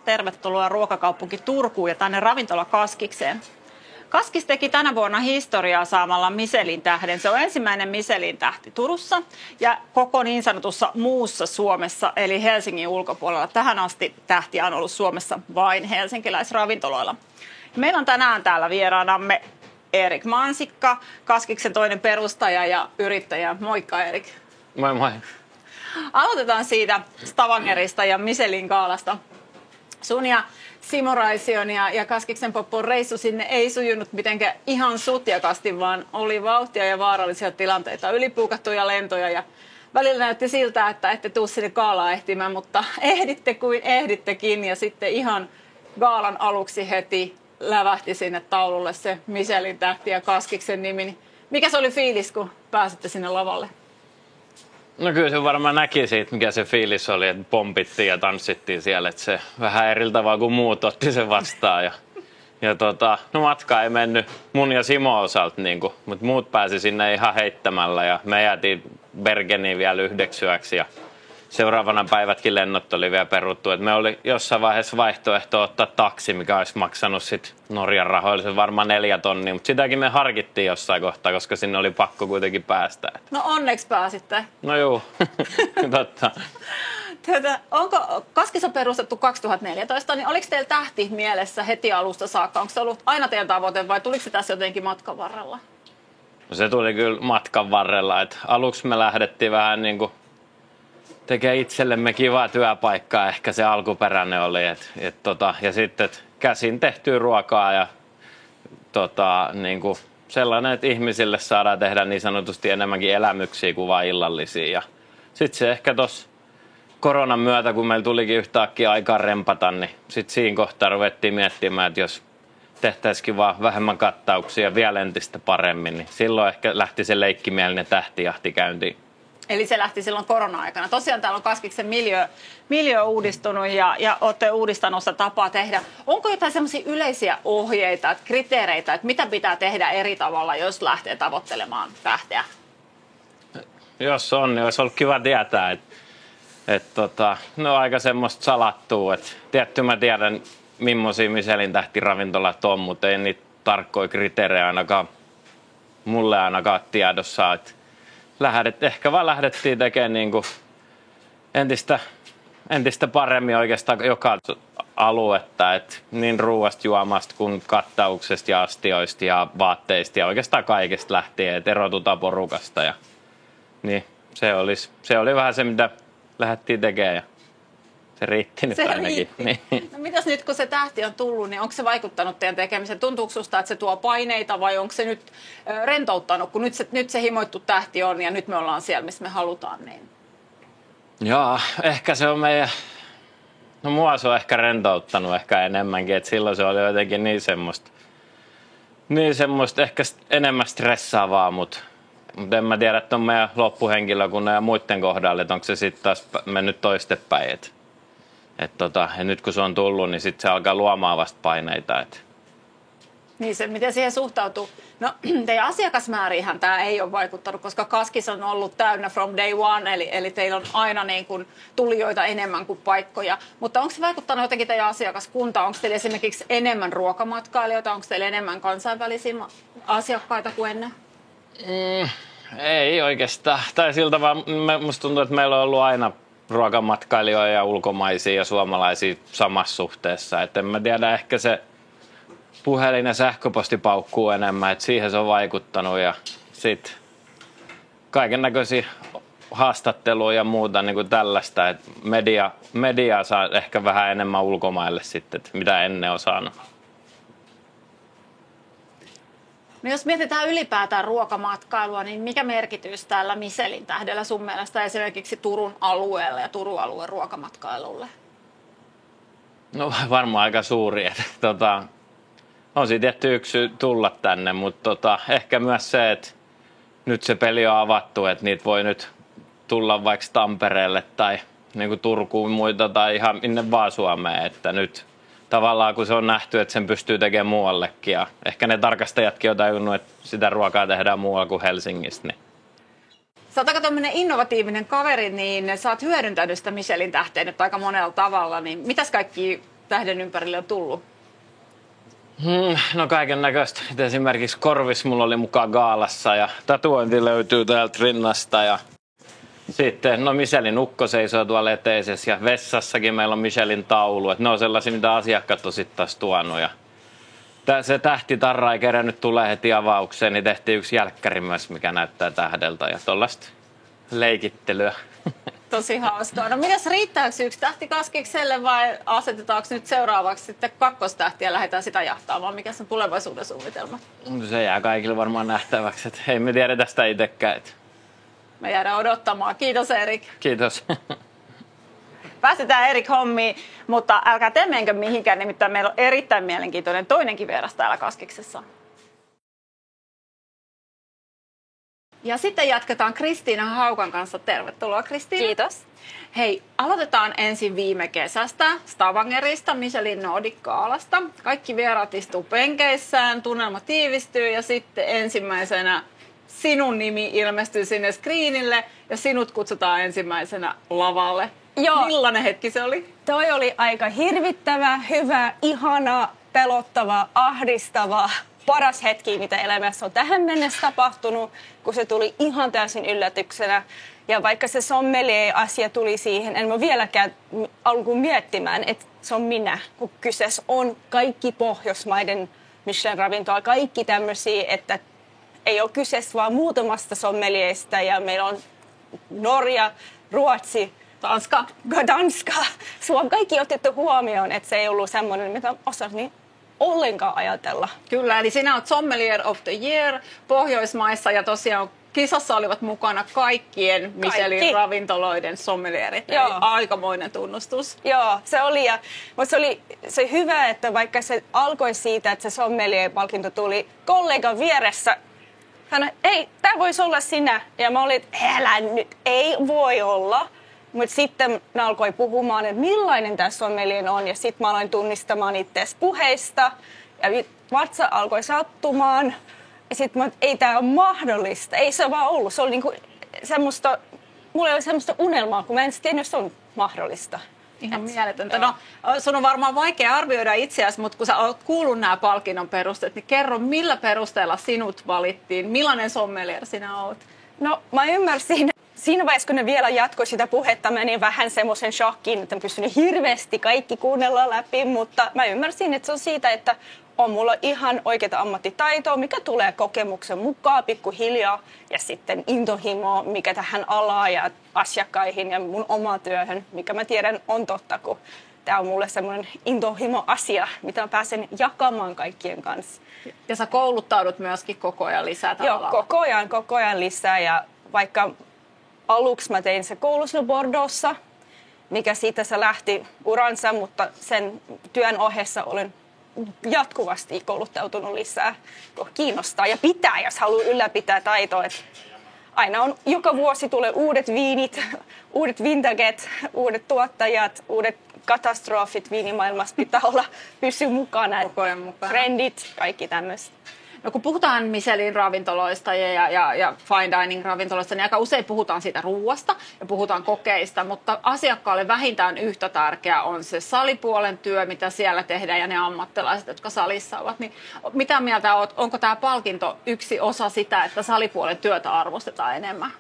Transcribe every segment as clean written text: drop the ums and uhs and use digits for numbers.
tervetuloa Ruokakaupunki Turkuun ja tänne ravintola Kaskikseen. Kaskis teki tänä vuonna historiaa saamalla Michelin-tähden. Se on ensimmäinen Michelin-tähti Turussa ja koko niin sanotussa muussa Suomessa, eli Helsingin ulkopuolella. Tähän asti tähtiä on ollut Suomessa vain helsinkiläisravintoloilla. Meillä on tänään täällä vieraanamme Erik Mansikka, Kaskiksen toinen perustaja ja yrittäjä. Moikka Erik. Moi moi. Aloitetaan siitä Stavangerista ja Michelin-gaalasta. Sun ja Simo Raision ja Kaskiksen Poppon reissu sinne ei sujunut mitenkään ihan sutjakasti, vaan oli vauhtia ja vaarallisia tilanteita, ylipuukattuja lentoja ja välillä näytti siltä, että ette tuu sinne gaalaan ehtimään, mutta ehditte kuin ehdittekin ja sitten ihan gaalan aluksi heti lävähti sinne taululle se Michelin-tähti ja Kaskiksen nimi. Mikä se oli fiilis, kun pääsitte sinne lavalle? No kyllä se varmaan näki siitä, mikä se fiilis oli, että pompittiin ja tanssittiin siellä, että se vähän eri tavalla kuin muut otti sen vastaan. No matka ei mennyt mun ja Simo osalta, mutta muut pääsi sinne ihan heittämällä ja me jäätiin Bergeniin vielä 9 yöksi ja seuraavana päivätkin lennot oli vielä peruttu. Et me oli jossain vaiheessa vaihtoehto ottaa taksi, mikä olisi maksanut sit Norjan rahoilla se varmaan 4 tonnia, mutta sitäkin me harkittiin jossain kohtaa, koska sinne oli pakko kuitenkin päästä. No onneksi pääsitte. No juu, totta. Onko Kaskis on perustettu 2014, niin oliko teillä tähti mielessä heti alusta saakka? Onko se ollut aina teidän tavoite vai tuliko se tässä jotenkin matkan varrella? No se tuli kyllä matkan varrella. Et aluksi me lähdettiin vähän niin kuin tekee itsellemme kivaa työpaikkaa, ehkä se alkuperäinen oli. Ja sitten käsin tehtyä ruokaa ja niin kuin sellainen, että ihmisille saadaan tehdä niin sanotusti enemmänkin elämyksiä kuin vain illallisia. Ja sitten se ehkä tuossa koronan myötä, kun meillä tulikin yhtäkkiä aikaa rempata, niin sitten siinä kohtaa ruvettiin miettimään, että jos tehtäisikin vaan vähemmän kattauksia vielä entistä paremmin, niin silloin ehkä lähti se leikkimielinen tähtijahti käyntiin. Eli se lähti silloin korona-aikana. Tosiaan täällä on Kaskiksen miljö uudistunut ja olette uudistanut sitä tapaa tehdä. Onko jotain semmoisia yleisiä ohjeita, että kriteereitä, että mitä pitää tehdä eri tavalla, jos lähtee tavoittelemaan tähteä? Jos on, niin olisi ollut kiva tietää, että ne on aika semmoista salattua. Tietty mä tiedän, millaisia Michelin-tähtiravintolat on, mutta ei niitä tarkkoja kriteerejä ainakaan mulle ainakaan tiedossa. Ehkä vaan lähdettiin tekemään niin kuin entistä paremmin oikeastaan joka aluetta, että niin ruuasta, juomasta kuin kattauksesta ja astioista ja vaatteista ja oikeastaan kaikesta lähtien, että erotutaan porukasta. Niin se oli vähän se, mitä lähdettiin tekemään ja se riitti nyt ainakin. Niin. No mitäs nyt, kun se tähti on tullut, niin onko se vaikuttanut teidän tekemiseen? Tuntuuko susta, että se tuo paineita vai onko se nyt rentouttanut, kun nyt se himoittu tähti on ja nyt me ollaan siellä, missä me halutaan? Niin. Joo, ehkä se on mua se on ehkä rentouttanut ehkä enemmänkin, että silloin se oli jotenkin niin semmoista ehkä enemmän stressaavaa, mutta en mä tiedä, että on meidän loppuhenkilökunnan ja muiden kohdalla, että onko se sitten taas mennyt toistepäin. Ja nyt kun se on tullut, niin sitten se alkaa luomaan vasta paineita. Niin se, miten siihen suhtautuu? No teidän asiakasmääriinhän tämä ei ole vaikuttanut, koska Kaskis on ollut täynnä from day one, eli teillä on aina niin kuin tulijoita enemmän kuin paikkoja. Mutta onko se vaikuttanut jotenkin teidän asiakaskuntaan? Onko teillä esimerkiksi enemmän ruokamatkailijoita? Onko teillä enemmän kansainvälisiä asiakkaita kuin ennen? Ei oikeastaan. Tai siltä vaan musta tuntuu, että meillä on ollut aina ruokamatkailijoita ja ulkomaisia ja suomalaisia samassa suhteessa. Et en mä tiedä, ehkä se puhelin ja sähköposti paukkuu enemmän, että siihen se on vaikuttanut. Ja sitten kaiken näköisiä haastatteluja ja muuta niin kuin tällaista. Et media saa ehkä vähän enemmän ulkomaille sitten, mitä ennen on saanut. No jos mietitään ylipäätään ruokamatkailua, niin mikä merkitys tällä Michelin-tähdellä sun mielestä esimerkiksi Turun alueelle ja Turun alueen ruokamatkailulle? No varmaan aika suuri. On siinä tietty yksi syy tulla tänne, mutta ehkä myös se, että nyt se peli on avattu, että niitä voi nyt tulla vaikka Tampereelle tai niin kuin Turkuun muita tai ihan minne vaan Suomeen, että nyt tavallaan kun se on nähty, että sen pystyy tekemään muuallekin ja ehkä ne tarkastajatkin on tajunnut, että sitä ruokaa tehdään muualla kuin Helsingistä. Niin. Sä oot aika tämmöinen innovatiivinen kaveri, niin sä oot hyödyntänyt sitä Michelin-tähteä nyt aika monella tavalla, niin mitäs kaikki tähden ympärille on tullut? No kaiken näköistä. Esimerkiksi korvis mulla oli mukaan gaalassa ja tatuointi löytyy täältä rinnasta ja sitten Michelin ukko seisoo tuolla eteisessä ja vessassakin meillä on Michelin taulu. Et ne on sellaisia, mitä asiakkaat on sitten taas tuonut. Ja se tähtitarra ei kerännyt tulee heti avaukseen, niin tehtiin yksi jälkkäri myös, mikä näyttää tähdeltä ja tollaista leikittelyä. Tosi hauskaa. No mitäs, riittääkö yksi tähti Kaskikselle vai asetetaanko nyt seuraavaksi sitten kakkostähtiä ja lähdetään sitä jahtaamaan? Mikä on tulevaisuuden suunnitelma? Se jää kaikille varmaan nähtäväksi, että ei me tiedetä sitä itsekään. Me jäädään odottamaan. Kiitos Erik. Kiitos. Päästetään Erik hommiin, mutta älkää te menkö mihinkään, nimittäin meillä on erittäin mielenkiintoinen toinenkin vieras täällä Kaskiksessa. Ja sitten jatketaan Kristiina Haukan kanssa. Tervetuloa Kristiina. Kiitos. Hei, aloitetaan ensin viime kesästä Stavangerista, Michelin Nordic Gaalasta. Kaikki vieraat istuu penkeissään, tunnelma tiivistyy ja sitten ensimmäisenä sinun nimi ilmestyy sinne screenille ja sinut kutsutaan ensimmäisenä lavalle. Joo. Millainen hetki se oli? Toi oli aika hirvittävä, hyvä, ihana, pelottava, ahdistava, paras hetki, mitä elämässä on tähän mennessä tapahtunut, kun se tuli ihan täysin yllätyksenä. Ja vaikka se sommelier-asia tuli siihen, en mä vieläkään alkuun miettimään, että se on minä, kun kyseessä on kaikki Pohjoismaiden Michelin-ravintola, kaikki tämmöisiä, että ei ole kyseessä vaan muutamasta sommelierista ja meillä on Norja, Ruotsi, Danska, Suomi, kaikki otettu huomioon, että se ei ollut semmoinen, mitä osasin ollenkaan ajatella. Kyllä, eli sinä olet Sommelier of the Year Pohjoismaissa ja tosiaan kisassa olivat mukana kaikkien Michelin ravintoloiden sommelierit. Aikamoinen tunnustus. Joo, se oli. Mutta se oli hyvä, että vaikka se alkoi siitä, että se sommelier-palkinto tuli kollegan vieressä, hän ei, tämä voisi olla sinä. Ja mä olin, että älä nyt, ei voi olla. Mutta sitten ne alkoi puhumaan, että millainen tämä sommelier on. Ja sitten mä aloin tunnistamaan itseäsi puheista. Ja vatsa alkoi sattumaan. Ja sitten mä ei tämä ole mahdollista. Ei se vaan ollut. Se oli niinku semmoista, mulla ei ole semmoista unelmaa, kun mä en tiedä, jos se on mahdollista. Ihan mieletöntä. No, sun on varmaan vaikea arvioida itseäsi, mutta kun sä oot kuullut nämä palkinnon perusteet, niin kerro, millä perusteella sinut valittiin? Millainen sommelier sinä oot? No, mä ymmärsin. Siinä vaiheessa, kun ne vielä jatkoi sitä puhetta, menin vähän semmoisen shokkiin, että en pystynyt hirveästi kaikki kuunnella läpi, mutta mä ymmärsin, että se on siitä, että on mulla ihan oikeaa ammattitaitoa, mikä tulee kokemuksen mukaan pikkuhiljaa ja sitten intohimo, mikä tähän alaan ja asiakkaihin ja mun omaan työhön, mikä mä tiedän on totta, kun tää on mulle semmoinen intohimo-asia, mitä mä pääsen jakamaan kaikkien kanssa. Ja sä kouluttaudut myöskin koko ajan lisää tällä alalla. Joo, koko ajan lisää ja vaikka aluksi mä tein se koulussa Bordeauxssa, mikä siitä se lähti uransa, mutta sen työn ohessa olen jatkuvasti kouluttautunut lisää, kun kiinnostaa ja pitää, jos haluaa ylläpitää taitoa. Aina on, joka vuosi tulee uudet viinit, uudet vintaget, uudet tuottajat, uudet katastrofit viinimaailmassa pitää olla pysyä mukana. Koko ajan mukana. Trendit, kaikki tämmöistä. No kun puhutaan Michelin ravintoloista ja fine dining ravintoloista, niin aika usein puhutaan siitä ruuasta ja puhutaan kokeista, mutta asiakkaalle vähintään yhtä tärkeää on se salipuolen työ, mitä siellä tehdään ja ne ammattilaiset, jotka salissa ovat. Niin mitä mieltä olet, onko tämä palkinto yksi osa sitä, että salipuolen työtä arvostetaan enemmän?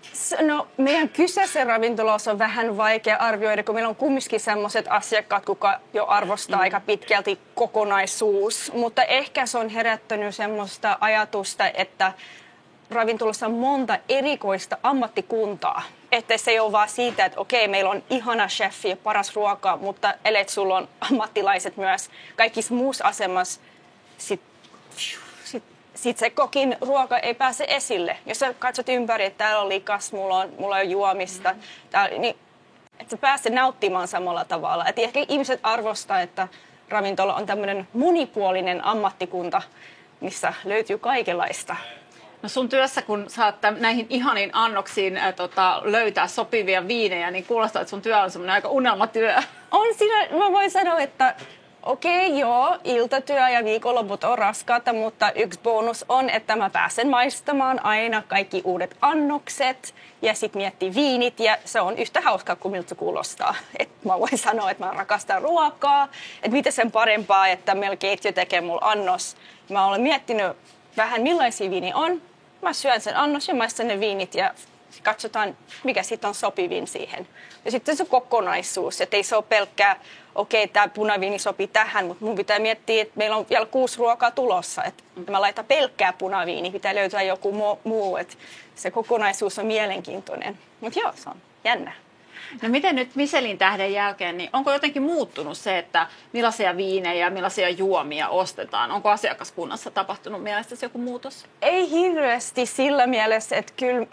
No meidän kyseisen ravintolassa on vähän vaikea arvioida, kun meillä on kumminkin sellaiset asiakkaat, kuka jo arvostaa aika pitkälti kokonaisuus, mutta ehkä se on herättänyt semmoista ajatusta, että ravintolassa on monta erikoista ammattikuntaa. Että se ei ole vaan siitä, että okei, meillä on ihana chefi ja paras ruoka, mutta ellei sulla on ammattilaiset myös kaikissa muussa asemassa, sit se kokin ruoka ei pääse esille. Jos sä katsot ympäri, että täällä on likas, mulla on juomista, niin että sä pääset nauttimaan samalla tavalla. Et ehkä ihmiset arvostaa, että ravintola on tämmöinen monipuolinen ammattikunta, missä löytyy kaikenlaista. No sun työssä, kun saat näihin ihaniin annoksiin löytää sopivia viinejä, niin kuulostaa, että sun työ on semmoinen aika unelmatyö. On siinä, mä voin sanoa, että okei, joo, iltatyö ja viikonloput on raskaata, mutta yksi bonus on, että mä pääsen maistamaan aina kaikki uudet annokset ja sitten miettii viinit ja se on yhtä hauskaa kuin miltä se kuulostaa. Et mä voin sanoa, että mä rakastan ruokaa, että mitä sen parempaa, että meillä keittiö tekee mulle annos. Mä olen miettinyt vähän millaisia viini on. Mä syön sen annos ja maistan ne viinit ja katsotaan, mikä sitten on sopivin siihen. Ja sitten se kokonaisuus, että ei se ole pelkkää, okei, tämä punaviini sopii tähän, mutta mun pitää miettiä, että meillä on vielä 6 ruokaa tulossa. Että mä laitan pelkkää punaviini, pitää löytää joku muu, että se kokonaisuus on mielenkiintoinen. Mutta joo, se on jännä. No miten nyt Michelin tähden jälkeen, niin onko jotenkin muuttunut se, että millaisia viinejä ja millaisia juomia ostetaan? Onko asiakaskunnassa tapahtunut mielestäsi joku muutos? Ei hirveästi sillä mielessä, että kyllä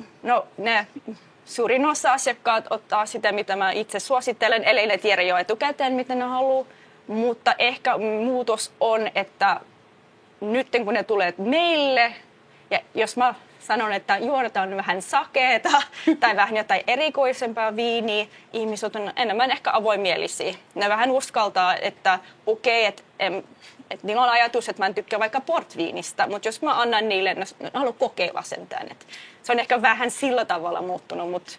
ne suurin osa asiakkaat ottaa sitä, mitä mä itse suosittelen, ellei ne tiedä jo etukäteen, mitä ne haluaa. Mutta ehkä muutos on, että nyt kun ne tulee meille, ja jos mä sanon, että juodetaan vähän sakeeta tai vähän jotain erikoisempaa viiniä, ihmiset on enemmän ehkä avoimielisiä. Ne vähän uskaltaa, että okei, että niillä on ajatus, että mä en tykkää vaikka portviinistä, mutta jos mä annan niille, ne haluaa kokeilla sentään. Se on ehkä vähän sillä tavalla muuttunut, mutta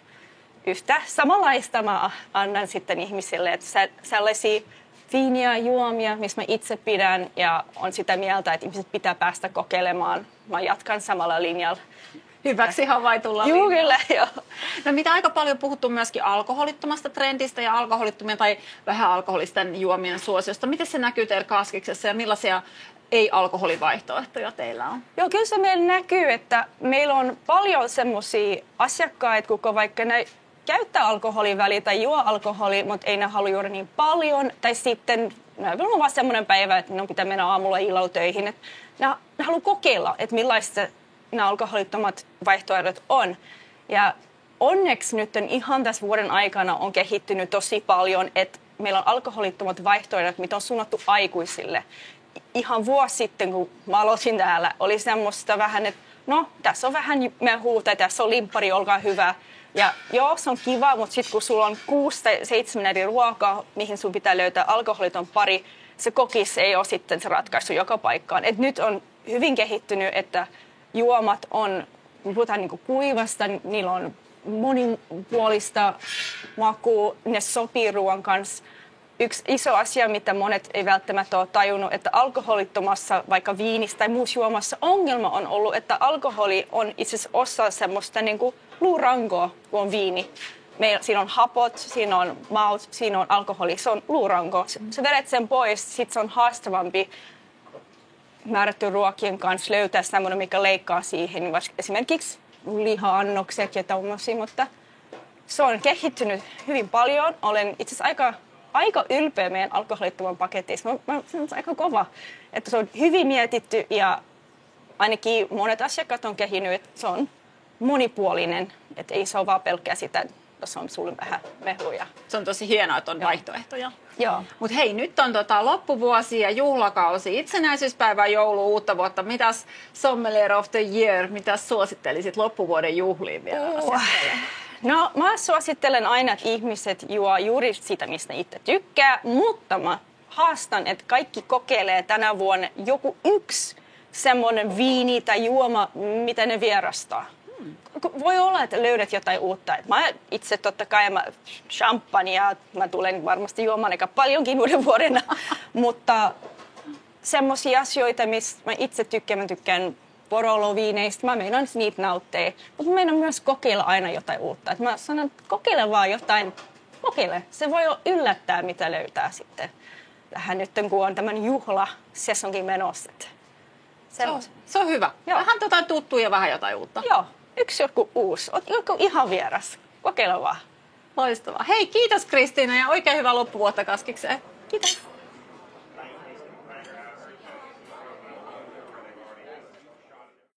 yhtä samanlaista mä annan sitten ihmisille, että sellaisia viiniä, juomia, missä mä itse pidän ja on sitä mieltä, että ihmiset pitää päästä kokeilemaan. Mä jatkan samalla linjalla. Hyväksi havaitulla linjalla. Kyllä, joo. No mitä aika paljon puhuttu myöskin alkoholittomasta trendistä ja alkoholittomien tai vähän alkoholisten juomien suosiosta. Miten se näkyy teillä Kaskiksessa ja millaisia ei-alkoholivaihtoehtoja teillä on? Joo, kyllä se meillä näkyy, että meillä on paljon semmoisia asiakkaita, kuka vaikka ne käyttää alkoholin väliä tai juo alkoholia, mutta ei ne halua juoda niin paljon. Tai sitten on vaan semmoinen päivä, että ne pitää mennä aamulla illalla töihin. Että ne haluaa kokeilla, että millaista nämä alkoholittomat vaihtoehdot on. Ja onneksi nyt ihan tässä vuoden aikana on kehittynyt tosi paljon, että meillä on alkoholittomat vaihtoehdot, mitä on suunnattu aikuisille. Ihan vuosi sitten, kun mä aloitin täällä, oli semmoista vähän, että no, tässä on vähän mehua tai tässä on limppari, olkaa hyvä. Ja joo, se on kiva, mutta sitten kun sulla on 6 tai 7 eri ruokaa, mihin sun pitää löytää alkoholiton pari, se kokis ei ole sitten se ratkaisu joka paikkaan. Et nyt on hyvin kehittynyt, että juomat on, puhutaan niinku kuivasta, niillä on monipuolista makua, ne sopii ruoan kanssa. Yksi iso asia, mitä monet ei välttämättä ole tajunnut, että alkoholittomassa, vaikka viinistä tai muussa juomassa, ongelma on ollut, että alkoholi on itse asiassa osa semmoista niin kuin luurankoa, kun on viini. Siinä on hapot, siinä on maut, siinä on alkoholi, se on luuranko. Sä vedät sen pois, sit se on haastavampi määrätty ruokien kanssa löytää semmoinen, mikä leikkaa siihen. Esimerkiksi liha-annokset ja tommosia, mutta se on kehittynyt hyvin paljon. Olen itse asiassa aika ylpeä meidän alkoholittoman paketissa. Se on aika kova, että se on hyvin mietitty ja ainakin monet asiakkaat on kehinyt, että se on monipuolinen, että ei se ole vaan pelkkää sitä, että se on sulle vähän mehuja. Se on tosi hienoa, että on vaihtoehtoja. Joo. Mutta hei, nyt on loppuvuosi ja juhlakausi, itsenäisyyspäivä, joulu, uutta vuotta. Mitäs Sommelier of the Year, mitäs suosittelisit loppuvuoden juhliin vielä asiakkaille? No, mä suosittelen aina, että ihmiset juo juuri sitä, mistä itse tykkää, mutta mä haastan, että kaikki kokeilee tänä vuonna joku yksi semmoinen viini tai juoma, mitä ne vierastaa. Voi olla, että löydät jotain uutta. Mä itse totta kai champagnea, mä tulen varmasti juomaan aika paljonkin uuden vuodena, mutta semmoisia asioita, mistä mä itse tykkään, mä tykkään Borolo-viineistä, mä meinaan niitä nautteja, mutta mä meinaan myös kokeilla aina jotain uutta. Et mä sanon, että kokeile vaan jotain, kokeile. Se voi yllättää, mitä löytää sitten tähän nyt, kun on tämän juhlasesonkin menossa. Se on hyvä. Joo. Vähän tuttua ja vähän jotain uutta. Joo, yksi joku uusi, joku ihan vieras. Kokeile vaan. Loistavaa. Hei, kiitos Kristiina ja oikein hyvää loppuvuotta Kaskikseen. Kiitos.